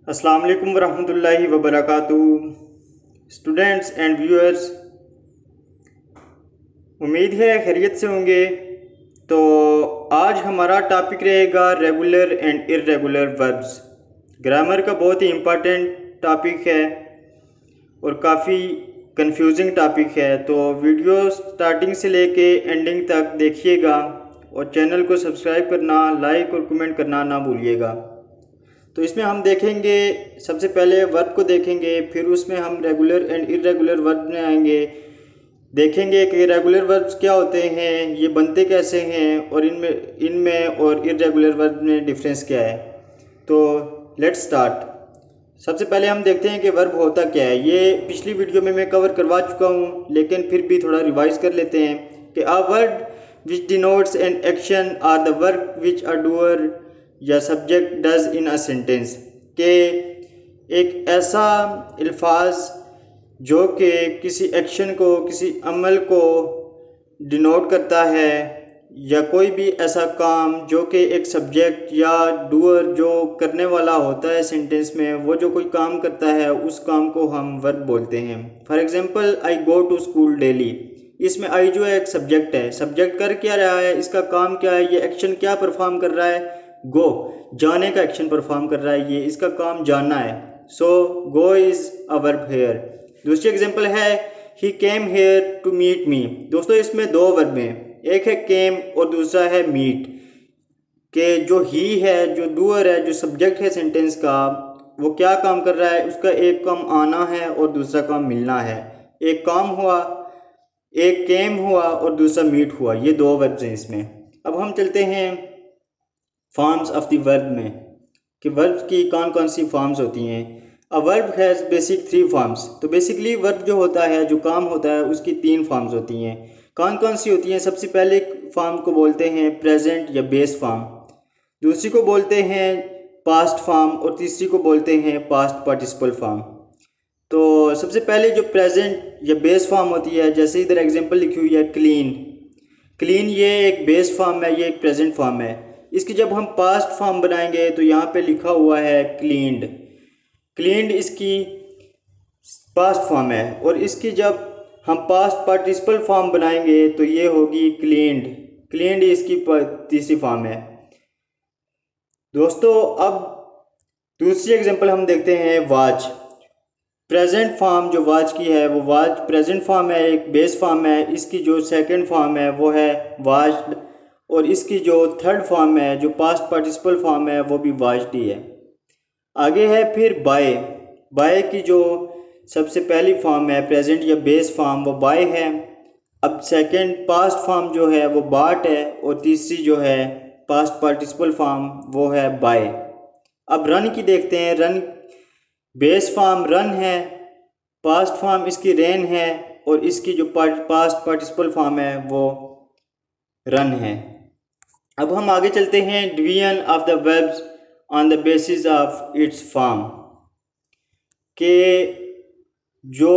अस्सलाम वालेकुम वरहमतुल्लाहि वबरकातुहू। स्टूडेंट्स एंड व्यूअर्स, उम्मीद है खैरियत से होंगे। तो आज हमारा टॉपिक रहेगा regular and irregular verbs. Grammar का बहुत ही इम्पोर्टेंट टॉपिक है और काफ़ी कंफ्यूजिंग टॉपिक है। तो वीडियो स्टार्टिंग से लेके एंडिंग तक देखिएगा और चैनल को सब्सक्राइब करना, लाइक और कमेंट करना ना भूलिएगा। तो इसमें हम देखेंगे, सबसे पहले वर्ब को देखेंगे, फिर उसमें हम रेगुलर एंड इर्रेगुलर वर्ब में आएंगे। देखेंगे कि रेगुलर वर्ब्स क्या होते हैं, ये बनते कैसे हैं और इनमें इनमें और इर्रेगुलर वर्ब में डिफरेंस क्या है। तो लेट्स स्टार्ट। सबसे पहले हम देखते हैं कि वर्ब होता क्या है। ये पिछली वीडियो में मैं कवर करवा चुका हूँ, लेकिन फिर भी थोड़ा रिवाइज कर लेते हैं कि a word which denotes an action are the verb which a doer या subject does in a sentence. के एक ऐसा अल्फाज जो कि किसी एक्शन को, किसी अमल को डिनोट करता है, या कोई भी ऐसा काम जो कि एक सब्जेक्ट या डूअर जो करने वाला होता है सेंटेंस में, वो जो कोई काम करता है उस काम को हम वर्ब बोलते हैं। For example, I go to school daily. इसमें आई जो है एक सब्जेक्ट है। सब्जेक्ट कर क्या रहा है, इसका काम क्या है, ये एक्शन क्या परफॉर्म कर रहा है, गो, जाने का एक्शन परफॉर्म कर रहा है, ये इसका काम जानना है। So go is a verb here. दूसरी एग्जांपल है he came here to meet me. दोस्तों इसमें दो वर्ब हैं, एक है केम और दूसरा है मीट। के जो ही है, जो डूअर है, जो सब्जेक्ट है सेंटेंस का, वो क्या काम कर रहा है, उसका एक काम आना है और दूसरा काम मिलना है। एक काम हुआ, एक केम हुआ और दूसरा मीट हुआ, ये दो वर्ब्स हैं इसमें। अब हम चलते हैं फॉर्म्स ऑफ द वर्ब में कि वर्ब की कौन कौन सी फॉर्म्स होती हैं। A verb has basic three forms. तो बेसिकली वर्ब जो होता है, जो काम होता है, उसकी तीन फॉर्म्स होती हैं। कौन कौन सी होती हैं? सबसे पहले फॉर्म को बोलते हैं प्रेजेंट या बेस फॉर्म, दूसरी को बोलते हैं पास्ट फॉर्म और तीसरी को बोलते हैं पास्ट पार्टिसिपल फॉर्म। तो सबसे पहले जो प्रेजेंट या बेस फॉर्म होती है, जैसे इधर एग्जांपल लिखी हुई है क्लीन। क्लीन ये एक बेस फॉर्म है, ये एक प्रेजेंट फॉर्म है। इसकी जब हम पास्ट फॉर्म बनाएंगे तो यहाँ पे लिखा हुआ है क्लीन्ड। क्लीन्ड इसकी पास्ट फॉर्म है, और इसकी जब हम पास्ट पार्टिसिपल फॉर्म बनाएंगे तो ये होगी क्लीन्ड। क्लीन्ड इसकी तीसरी फॉर्म है। दोस्तों अब दूसरी एग्जांपल हम देखते हैं वॉच। प्रेजेंट फॉर्म जो वॉच की है, वो वॉच प्रेजेंट फॉर्म है, एक बेस फॉर्म है। इसकी जो सेकंड फॉर्म है वो है वॉच्ड, और इसकी जो थर्ड फॉर्म है, जो पास्ट पार्टिसिपल फॉर्म है, वो भी वॉच्ड ही है। आगे है फिर बाय। बाय की जो सबसे पहली फॉर्म है प्रेजेंट या बेस फॉर्म, वो बाय है। अब सेकंड पास्ट फॉर्म जो है वो बाट है, और तीसरी जो है पास्ट पार्टिसिपल फॉर्म वो है बाय। अब रन की देखते हैं। रन बेस फॉर्म रन है, पास्ट फॉर्म इसकी रेन है, और इसकी जो पास्ट पार्टिसिपल फॉर्म है वो रन है। अब हम आगे चलते हैं division of the verbs on the basis of its form. के जो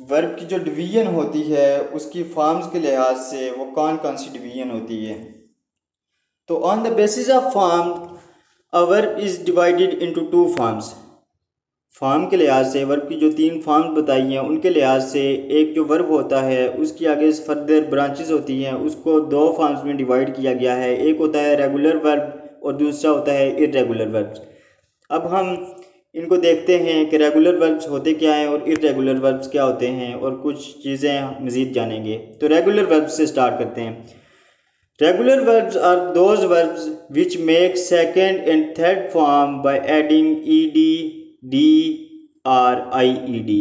वर्ब की जो डिवीजन होती है उसकी फॉर्म्स के लिहाज से वो कौन कौन सी डिवीजन होती है। तो on the basis of form a verb is divided into two forms. Form के लिहाज से वर्ब की जो तीन फॉर्म्स बताई हैं उनके लिहाज से एक जो वर्ब होता है उसकी आगे फर्दर ब्रांचेस होती हैं, उसको दो फॉर्म्स में डिवाइड किया गया है। एक होता है रेगुलर वर्ब और दूसरा होता है इर्रेगुलर वर्ब्स। अब हम इनको देखते हैं कि रेगुलर वर्ब्स होते क्या हैं और इर्रेगुलर वर्ब्स क्या होते हैं, और कुछ चीज़ें मज़ीद जानेंगे। तो रेगुलर वर्ब्स से स्टार्ट करते हैं। Regular verbs are those verbs which make second and third form by adding ed, d or ied।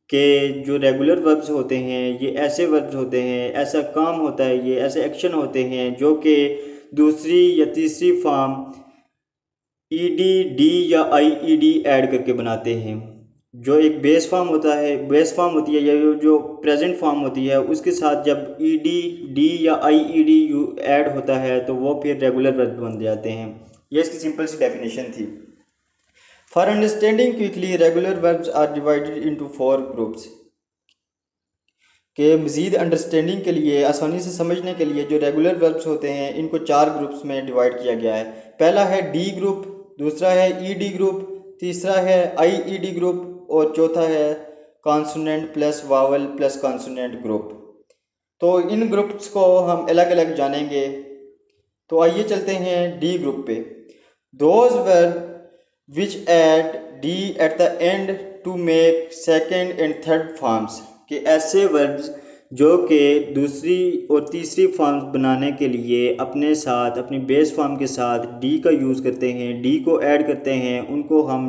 के जो रेगुलर वर्ब्स होते हैं ये ऐसे वर्ब्स होते हैं, ऐसा काम होता है, ये ऐसे एक्शन होते हैं जो कि दूसरी या तीसरी फॉर्म ed, d या ied ऐड करके बनाते हैं। जो एक बेस फॉर्म होता है, बेस फॉर्म होती है, या जो प्रेजेंट फॉर्म होती है, उसके साथ जब ई डी, डी या आई ई डी यू ऐड होता है तो वो फिर रेगुलर वर्ब बन जाते हैं। ये इसकी सिंपल सी डेफिनेशन थी। For understanding quickly regular verbs are divided into four groups. के मज़ीद अंडरस्टैंडिंग के लिए, आसानी से समझने के लिए, जो रेगुलर वर्ब्स होते हैं इनको चार ग्रुप्स में डिवाइड किया गया है। पहला है डी ग्रुप, दूसरा है ई डी ग्रुप, तीसरा है IED ग्रुप और चौथा है consonant plus vowel plus consonant group. तो इन ग्रुप्स को हम अलग अलग जानेंगे। तो आइए चलते हैं डी ग्रुप पे। Those verb which add D at the end to make second and third forms, कि ऐसे वर्ब्स जो कि दूसरी और तीसरी फॉर्म्स बनाने के लिए अपने साथ अपनी बेस फॉर्म के साथ डी का यूज़ करते हैं, डी को ऐड करते हैं, उनको हम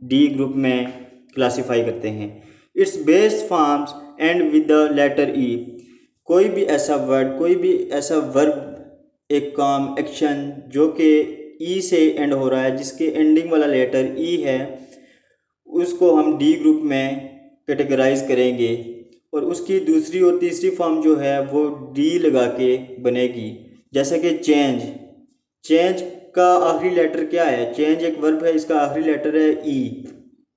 डी ग्रुप में क्लासीफाई करते हैं। Its base forms end with the letter E. कोई भी ऐसा वर्ड, कोई भी ऐसा वर्ब, एक काम, एक्शन जो कि ई से एंड हो रहा है, जिसके एंडिंग वाला लेटर ई है, उसको हम डी ग्रुप में कैटेगराइज करेंगे और उसकी दूसरी और तीसरी फॉर्म जो है वो डी लगा के बनेगी। जैसे कि चेंज, चेंज का आखिरी लेटर क्या है? चेंज एक वर्ब है, इसका आखिरी लेटर है ई।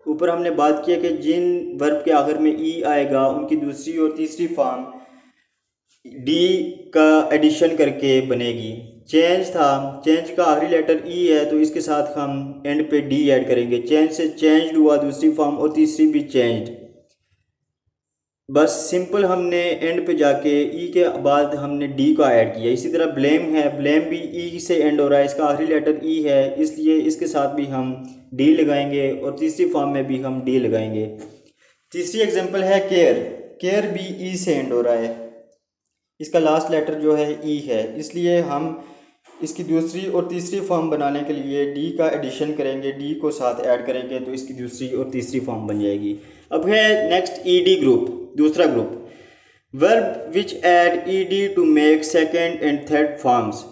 ऊपर हमने बात किया कि जिन वर्ब के आखिर में ई आएगा उनकी दूसरी और तीसरी फॉर्म डी का एडिशन करके बनेगी। चेंज था, चेंज का आखिरी लेटर ई है, तो इसके साथ हम एंड पे डी ऐड करेंगे। चेंज से चेंज्ड हुआ दूसरी फॉर्म और तीसरी भी चेंज्ड। बस सिंपल हमने एंड पे जाके ई के बाद हमने डी का ऐड किया। इसी तरह ब्लेम है, ब्लेम भी ई से एंड हो रहा है, इसका आखिरी लेटर ई है, इसलिए इसके साथ भी हम डी लगाएंगे और तीसरी फॉर्म में भी हम डी लगाएंगे। तीसरी एग्जांपल है केयर, केयर भी ई से एंड हो रहा है, इसका लास्ट लेटर जो है ई है, इसलिए हम इसकी दूसरी और तीसरी फॉर्म बनाने के लिए डी का एडिशन करेंगे, डी को साथ ऐड करेंगे तो इसकी दूसरी और तीसरी फॉर्म बन जाएगी। अब है नेक्स्ट ईडी ग्रुप, दूसरा group, verb which add ED to make second and third forms,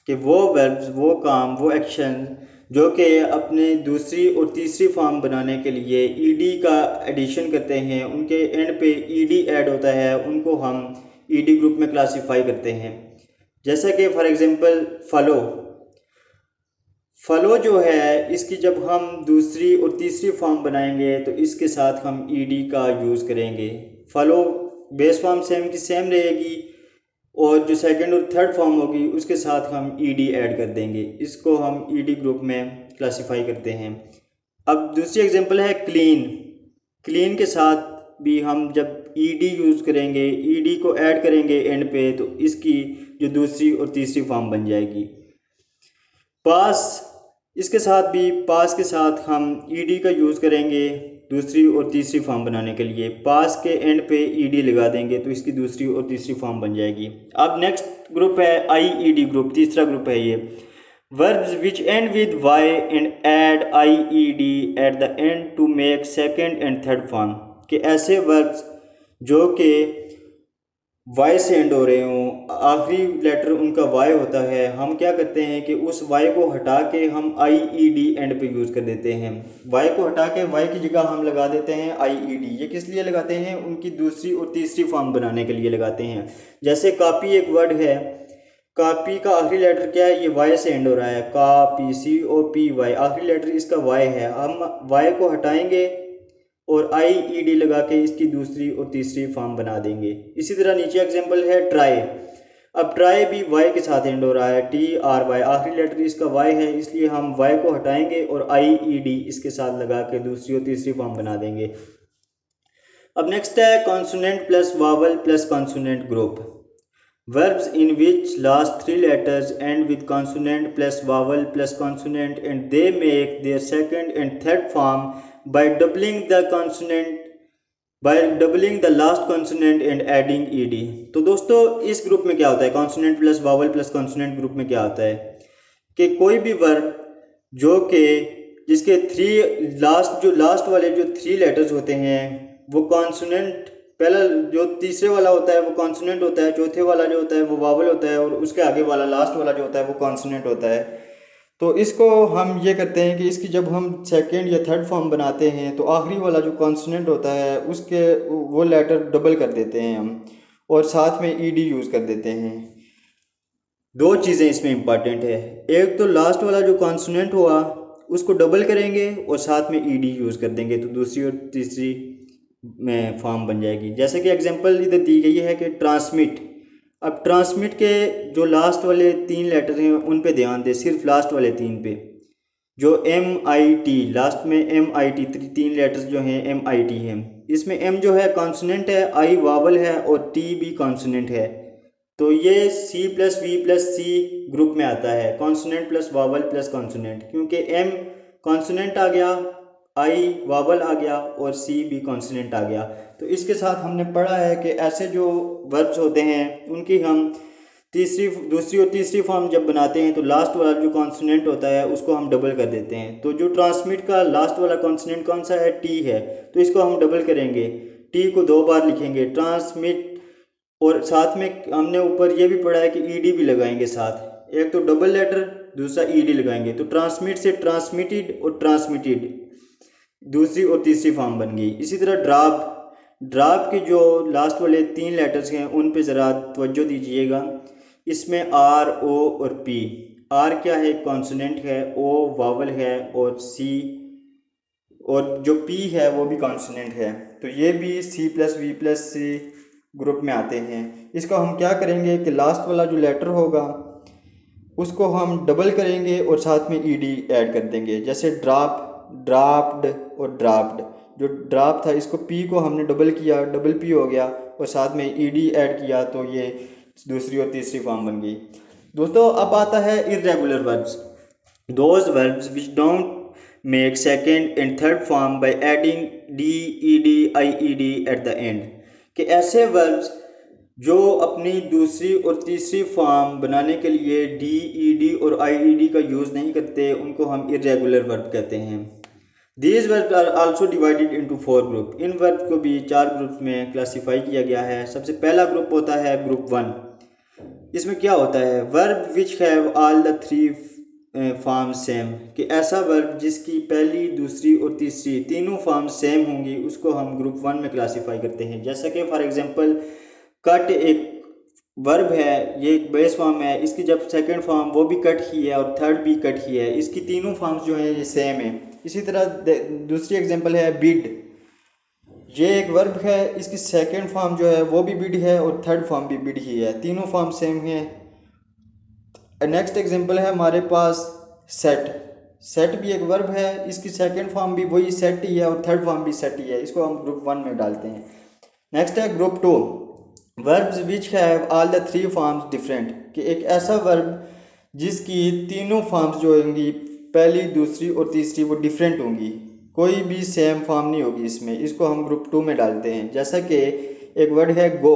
कि वो वर्ब्स, वो काम, वो एक्शन जो कि अपने दूसरी और तीसरी फॉर्म बनाने के लिए ईडी का एडिशन करते हैं, उनके एंड पे ईडी ऐड होता है, उनको हम ईडी ग्रुप में क्लासीफाई करते हैं। जैसा कि फॉर एग्जांपल फॉलो, फॉलो जो है इसकी जब हम दूसरी और तीसरी फॉर्म बनाएंगे तो इसके साथ हम ईडी का यूज़ करेंगे। फॉलो बेस फॉर्म सेम की सेम रहेगी और जो सेकंड और थर्ड फॉर्म होगी उसके साथ हम ईडी ऐड कर देंगे, इसको हम ईडी ग्रुप में क्लासीफाई करते हैं। अब दूसरी एग्जांपल है क्लीन, क्लीन के साथ भी हम जब ईडी यूज़ करेंगे, ईडी को ऐड करेंगे एंड पे, तो इसकी जो दूसरी और तीसरी फॉर्म बन जाएगी। पास, इसके साथ भी, पास के साथ हम ईडी का यूज़ करेंगे दूसरी और तीसरी फॉर्म बनाने के लिए, पास के एंड पे ईडी लगा देंगे तो इसकी दूसरी और तीसरी फॉर्म बन जाएगी। अब नेक्स्ट ग्रुप है आईईडी ग्रुप, तीसरा ग्रुप है ये, verbs which end with y and add ied at the end to make second and third form, कि ऐसे verbs जो कि y से एंड हो रहे हों, आखिरी लेटर उनका y होता है, हम क्या करते हैं कि उस y को हटा के हम ied एंड पे यूज़ कर देते हैं। y को हटा के y की जगह हम लगा देते हैं ied। ये किस लिए लगाते हैं? उनकी दूसरी और तीसरी फॉर्म बनाने के लिए लगाते हैं। जैसे कॉपी एक वर्ड है, कॉपी का आखिरी लेटर क्या है? ये वाई से एंड हो रहा है, कॉपी, COPY, आखिरी लेटर इसका वाई है, हम वाई को हटाएंगे और IED लगा के इसकी दूसरी और तीसरी फॉर्म बना देंगे। इसी तरह नीचे एग्जांपल है ट्राई, अब ट्राई भी वाई के साथ एंड हो रहा है, TRY, आखिरी लेटर इसका वाई है, इसलिए हम वाई को हटाएंगे और IED इसके साथ लगा के दूसरी और तीसरी फॉर्म बना देंगे। अब नेक्स्ट है consonant plus vowel plus consonant group, verbs in which last three letters end with consonant plus vowel plus consonant and they make their second and third form by doubling the last consonant and adding ed। तो दोस्तों इस group में क्या होता है, consonant plus vowel plus consonant group में क्या होता है कि कोई भी वर्ब जो कि जिसके लास्ट वाले जो 3 लेटर्स होते हैं वो कॉन्सोनेंट, पहला जो तीसरे वाला होता है वो कॉन्सोनेंट होता है, चौथे वाला जो होता है वो वावल होता है और उसके आगे वाला लास्ट वाला जो होता है वो कॉन्सोनेंट होता है। तो इसको हम ये करते हैं कि इसकी जब हम सेकंड या थर्ड फॉर्म बनाते हैं तो आखिरी वाला जो कॉन्सोनेंट होता है उसके वो लेटर डबल कर देते हैं हम और साथ में ईडी यूज़ कर देते हैं। दो चीज़ें इसमें इंपॉर्टेंट है, एक तो लास्ट वाला जो कॉन्सोनेंट हुआ उसको डबल करेंगे और साथ में ईडी यूज़ कर देंगे तो दूसरी और तीसरी में फॉर्म बन जाएगी। जैसे कि एग्जांपल इधर दी गई है कि ट्रांसमिट, अब ट्रांसमिट के जो लास्ट वाले 3 लेटर हैं उन पे ध्यान दें, सिर्फ लास्ट वाले 3 पे। जो MIT लास्ट में MIT 3 लेटर्स जो हैं MIT हैं, इसमें M जो है कॉन्सोनेंट है, I वावल है और T भी कॉन्सोनेंट है। तो ये C+V+C ग्रुप में आता है, consonant plus vowel plus consonant, क्योंकि M कॉन्सोनेंट आ गया, I वावल आ गया और C भी कॉन्सोनेंट आ गया। तो इसके साथ हमने पढ़ा है कि ऐसे जो वर्ब्स होते हैं उनकी हम दूसरी और तीसरी फॉर्म जब बनाते हैं तो लास्ट वाला जो कॉन्सोनेंट होता है उसको हम डबल कर देते हैं। तो जो ट्रांसमिट का लास्ट वाला कॉन्सोनेंट कौन सा है? टी है, तो इसको हम डबल करेंगे, टी को 2 बार लिखेंगे ट्रांसमिट, और साथ में हमने ऊपर ये भी पढ़ा है कि ईडी भी लगाएंगे साथ, एक तो डबल लेटर दूसरा ईडी लगाएंगे, तो ट्रांसमिट से ट्रांसमिटेड और ट्रांसमिटेड दूसरी और तीसरी फॉर्म बन गई। इसी तरह ड्राप के जो लास्ट वाले 3 लेटर्स हैं उन पे ज़रा तवज्जो दीजिएगा। इसमें आर, ओ और पी। आर क्या है? कॉन्सोनेंट है, ओ वावल है और सी और जो पी है वो भी कॉन्सोनेंट है। तो ये भी C+V+C ग्रुप में आते हैं। इसका हम क्या करेंगे कि लास्ट वाला जो लेटर होगा उसको हम डबल करेंगे और साथ में ईडी ऐड कर देंगे, जैसे ड्राप, ड्राफ्ड और ड्राफ्ड। जो ड्राप था इसको पी को हमने डबल किया, डबल पी हो गया और साथ में ईडी ऐड किया, तो ये दूसरी और तीसरी फॉर्म बन गई। दोस्तों अब आता है irregular verbs, those verbs which don't make second and third form by adding D, ED, IED eight the and. कि ऐसे वर्ब्स जो अपनी दूसरी और तीसरी फॉर्म बनाने के लिए डी, ईडी और आईईडी का यूज़ नहीं करते, उनको हम इर्रेगुलर वर्ब कहते हैं। These verbs are also divided into 4 group. इन वर्ब को भी 4 ग्रुप्स में क्लासीफाई किया गया है। सबसे पहला ग्रुप होता है ग्रुप 1। इसमें क्या होता है? Verb which have all the 3 form same, कि ऐसा वर्ब जिसकी पहली, दूसरी और तीसरी तीनों फॉर्म सेम होंगी उसको हम ग्रुप 1 में क्लासीफाई करते हैं। जैसा कि फॉर एग्जांपल कट एक वर्ब है, ये एक बेस फॉर्म है, इसकी जब सेकंड फॉर्म वो भी कट ही है और थर्ड भी कट ही है, इसकी तीनों फॉर्म्स जो हैं ये सेम है। इसी तरह दूसरी एग्जांपल है बिड, ये एक वर्ब है, इसकी सेकंड फॉर्म जो है वो भी बिड है और थर्ड फॉर्म भी बिड ही है, तीनों फॉर्म सेम है। नेक्स्ट एग्जांपल है हमारे पास सेट। सेट भी एक वर्ब है, इसकी सेकंड फॉर्म भी वही सेट ही है और थर्ड फॉर्म भी सेट ही है, इसको हम ग्रुप 1 में डालते हैं। नेक्स्ट है group 2, verbs which have all the 3 forms different, कि एक ऐसा वर्ब जिसकी तीनों फॉर्म्स जो होंगी, पहली, दूसरी और तीसरी, वो डिफरेंट होंगी, कोई भी सेम फॉर्म नहीं होगी इसमें, इसको हम ग्रुप 2 में डालते हैं। जैसा कि एक वर्ड है गो,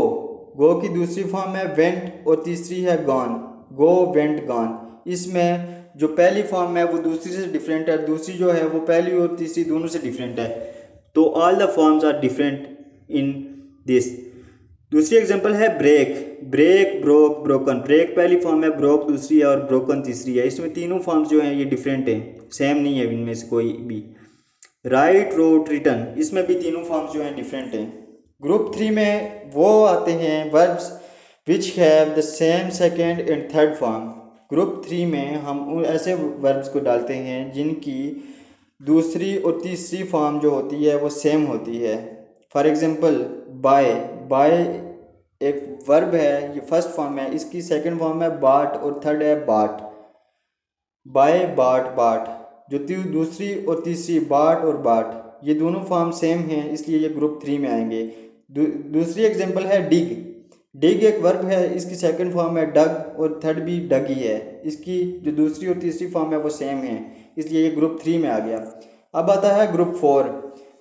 गो की दूसरी फॉर्म है वेंट और तीसरी है गॉन, गो, वेंट, गॉन। इसमें जो पहली फॉर्म है वो दूसरी से डिफरेंट है, दूसरी जो है वो पहली और तीसरी दोनों से डिफरेंट है। तो all the forms are different in this. दूसरी एग्जांपल है break, break, broke, broken. Break पहली फॉर्म है, ब्रोक दूसरी है और ब्रोकन तीसरी है। इसमें तीनों फॉर्म्स जो हैं ये डिफरेंट हैं, सेम नहीं है इनमें से कोई भी। राइट, रोट, रिटन, इसमें भी तीनों फॉर्म्स जो हैं डिफरेंट हैं। ग्रुप 3 में वो आते हैं verbs which have the same second and third form. Group 3 में हम उन ऐसे वर्ब्स को डालते हैं जिनकी दूसरी और तीसरी फॉर्म जो होती है वो सेम होती है। फॉर एग्जांपल बाय, बाय एक वर्ब है, ये फर्स्ट फॉर्म है, इसकी सेकंड फॉर्म है बाट और थर्ड है बाट। बाय, बाट, बाट, जो दूसरी और तीसरी बाट और बाट, ये दोनों फॉर्म सेम हैं, इसलिए ये ग्रुप 3 में आएंगे। दूसरी एग्जांपल है डिग, डिग एक वर्ब है, इसकी सेकंड फॉर्म है डग और थर्ड भी डग ही है, इसकी जो दूसरी और तीसरी फॉर्म है वो सेम है, इसलिए ये ग्रुप 3 में आ गया। अब आता है ग्रुप 4।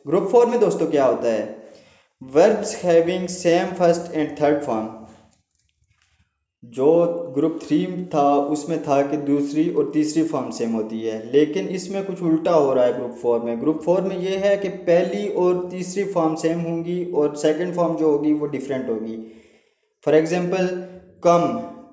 ग्रुप 4 में दोस्तों क्या होता है? Verbs having same first and third form. जो ग्रुप 3 था उसमें था कि दूसरी और तीसरी फॉर्म सेम होती है, लेकिन इसमें कुछ उल्टा हो रहा है ग्रुप 4 में। ग्रुप 4 में ये है कि पहली और तीसरी फॉर्म सेम होंगी और सेकंड फॉर्म जो होगी वो डिफरेंट होगी। फॉर एग्जांपल कम,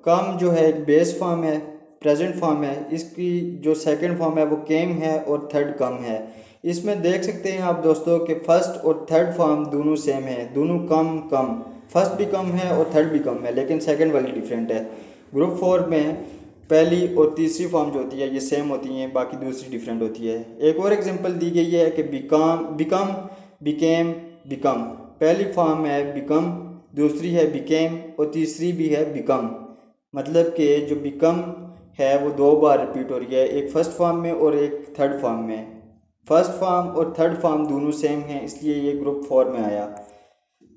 कम जो है एक बेस फॉर्म है, प्रेजेंट फॉर्म है, इसकी जो सेकंड फॉर्म है वो केम है और थर्ड कम है। इसमें देख सकते हैं आप दोस्तों कि फर्स्ट और थर्ड फॉर्म दोनों सेम है, दोनों कम कम, फर्स्ट भी कम है और थर्ड भी कम है, लेकिन सेकंड वाली डिफरेंट है। ग्रुप 4 में पहली और तीसरी फॉर्म जो होती है ये सेम होती हैं, बाकी दूसरी डिफरेंट होती है। एक और एग्जांपल दी गई है कि बिकम, बिकम, बिकेम, बिकम, पहली फॉर्म है बिकम, दूसरी है बिकेम और तीसरी भी है बिकम। मतलब कि जो बिकम है वो 2 बार रिपीट हो रही है, एक फ़र्स्ट फॉर्म में और एक थर्ड फॉर्म में। फ़र्स्ट फॉर्म और थर्ड फॉर्म दोनों सेम हैं, इसलिए ये ग्रुप 4 में आया।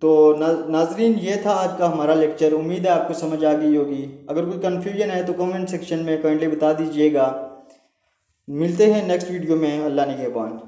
तो नाजरीन, ये था आज का हमारा लेक्चर। उम्मीद है आपको समझ आ गई होगी। अगर कोई कन्फ्यूजन है तो कमेंट सेक्शन में काइंडली बता दीजिएगा। मिलते हैं नेक्स्ट वीडियो में। अल्लाह निगहबान।